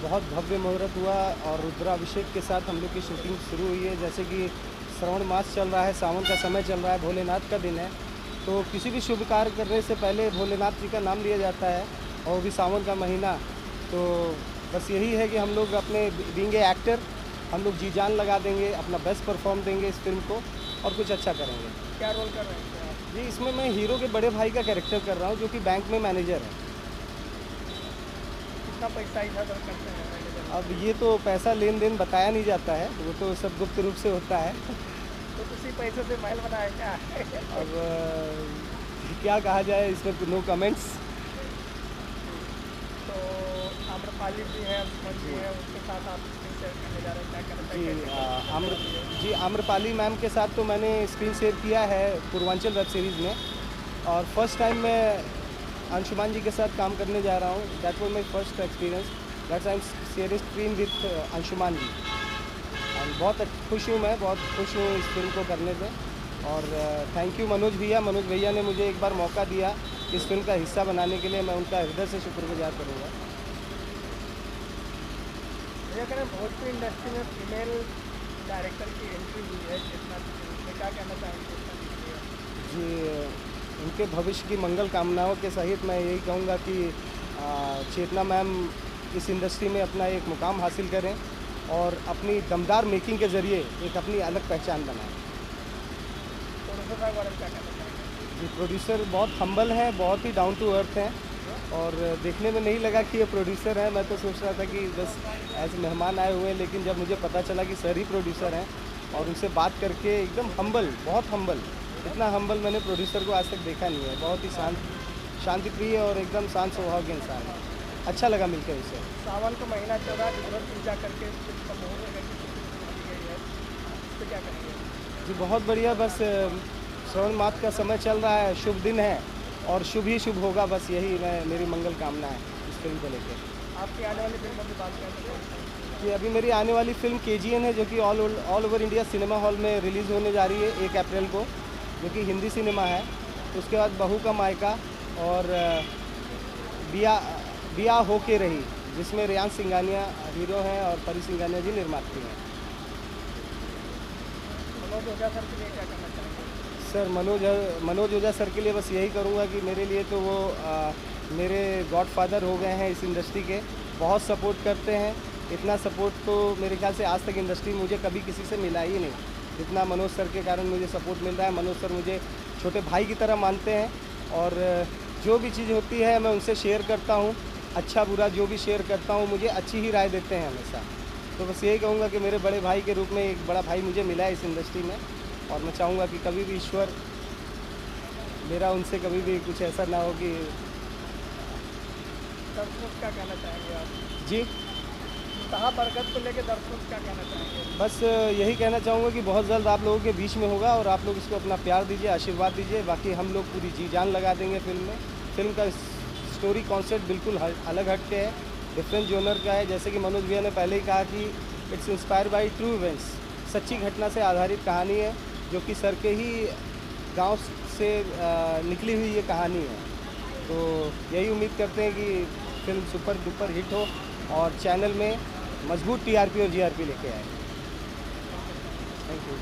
बहुत भव्य मुहूर्त हुआ और रुद्राभिषेक के साथ हम लोग की शूटिंग शुरू हुई है। जैसे कि श्रावण मास चल रहा है, सावन का समय चल रहा है, भोलेनाथ का दिन है, तो किसी भी शुभ कार्य करने से पहले भोलेनाथ जी का नाम लिया जाता है, और वो भी सावन का महीना। तो बस यही है कि हम लोग अपने बीइंग ए एक्टर हम लोग जी जान लगा देंगे, अपना बेस्ट परफॉर्म देंगे इस फिल्म को और कुछ अच्छा करेंगे। क्या रोल कर रहे हैं आप? जी, इसमें मैं हीरो के बड़े भाई का कैरेक्टर कर रहा हूँ, जो कि बैंक में मैनेजर है। कितना पैसा इधर उधर करते हैं मैनेजर? अब ये तो पैसा लेन देन बताया नहीं जाता है, वो तो सब गुप्त रूप से होता है। तो उसी पैसे से महल बनाया क्या? अब क्या कहा जाए, इसमें नो कमेंट्स। तो आम्रपाली जी है, अंशुमन जी है, उनके साथ आप स्क्रीन शेयर करने जा रहे हैं, क्या कहना जी चाहिए? जी, आम्रपाली मैम के साथ तो मैंने स्क्रीन शेयर किया है पूर्वांचल वेब सीरीज़ में, और फर्स्ट टाइम मैं अंशुमान जी के साथ काम करने जा रहा हूँ। That was my first experience, that's I am sharing screen with Anshuman ji. और बहुत खुश हूँ, मैं बहुत खुश हूँ इस फिल्म को करने से। और थैंक यू मनोज भैया ने मुझे एक बार मौका दिया इस फिल्म का हिस्सा बनाने के लिए, मैं उनका हृदय से शुक्रगुजार करूँगा। भैया कह रहे हैं भोजपुरी इंडस्ट्री में फीमेल डायरेक्टर की एंट्री हुई है, चेतना जी के रूप में, क्या कहना चाहेंगे चेतना जी के लिए? जी, उनके भविष्य की मंगल कामनाओं के सहित मैं यही कहूँगा कि चेतना मैम इस इंडस्ट्री में अपना एक मुकाम हासिल करें और अपनी दमदार मेकिंग के ज़रिए एक अपनी अलग पहचान बनाएं। प्रोड्यूसर साहब बारे में क्या कहना चाहेंगे? जी, प्रोड्यूसर बहुत हम्बल हैं, बहुत ही डाउन टू अर्थ हैं, और देखने में नहीं लगा कि ये प्रोड्यूसर हैं। मैं तो सोच रहा था कि बस ऐसे मेहमान आए हुए हैं, लेकिन जब मुझे पता चला कि सर ही प्रोड्यूसर हैं और उनसे बात करके एकदम हम्बल, बहुत हम्बल, इतना हम्बल मैंने प्रोड्यूसर को आज तक देखा नहीं है। बहुत ही शांतिप्रिय और एकदम शांत स्वभाव के इंसान है। अच्छा लगा मिलकर उससे। सावन का महीना चल रहा है, दुर्गा पूजा करके फिल्म का मुहूर्त है कि शुरू की गई है, इस पर क्या कहेंगे? जी, बहुत बढ़िया। बस श्रावण मास का समय चल रहा है, शुभ दिन है और शुभ ही शुभ होगा, बस यही मेरी मंगल कामना है इस फिल्म को लेकर। आपकी आने वाली फिल्मों की बात करें तो कौन सी? जी, अभी मेरी आने वाली फिल्म KGN है, जो कि all over India cinema hall में रिलीज़ होने जा रही है 1 अप्रैल को, जो कि हिंदी सिनेमा है। उसके बाद बहू का मायका और बिया होके रही, जिसमें रेयान सिंघानिया हीरो हैं और परी सिंघानिया जी निर्मात्री हैं। मनोज ओझा सर के लिए क्या कहना चाहेंगे? सर, मनोज ओझा सर के लिए बस यही करूँगा कि मेरे लिए तो वो मेरे गॉडफादर हो गए हैं इस इंडस्ट्री के। बहुत सपोर्ट करते हैं, इतना सपोर्ट तो मेरे ख्याल से आज तक इंडस्ट्री में मुझे कभी किसी से मिला ही नहीं, जितना मनोज सर के कारण मुझे सपोर्ट मिल रहा है। मनोज सर मुझे छोटे भाई की तरह मानते हैं, और जो भी चीज़ होती है मैं उनसे शेयर करता हूँ, अच्छा बुरा जो भी शेयर करता हूँ, मुझे अच्छी ही राय देते हैं हमेशा। तो बस यही कहूँगा कि मेरे बड़े भाई के रूप में एक बड़ा भाई मुझे मिला है इस इंडस्ट्री में, और मैं चाहूँगा कि कभी भी ईश्वर मेरा उनसे कभी भी कुछ ऐसा ना हो कि। दर्शकों क्या कहना चाहेंगे आप? जी, कहाँ बरगद को लेकर दर्शकों क्या कहना चाहेंगे? बस यही कहना चाहूँगा कि बहुत जल्द आप लोगों के बीच में होगा, और आप लोग इसको अपना प्यार दीजिए, आशीर्वाद दीजिए। बाकी हम लोग पूरी जी जान लगा देंगे फिल्म में। फिल्म का स्टोरी कॉन्सेप्ट बिल्कुल अलग हट के है, डिफरेंट जोनर का है। जैसे कि मनोज भैया ने पहले ही कहा कि it's inspire by true events, सच्ची घटना से आधारित कहानी है, जो कि सर के ही गांव से निकली हुई ये कहानी है। तो यही उम्मीद करते हैं कि फिल्म सुपर डुपर हिट हो और चैनल में मजबूत TRP और GRP लेके आए। Thank you.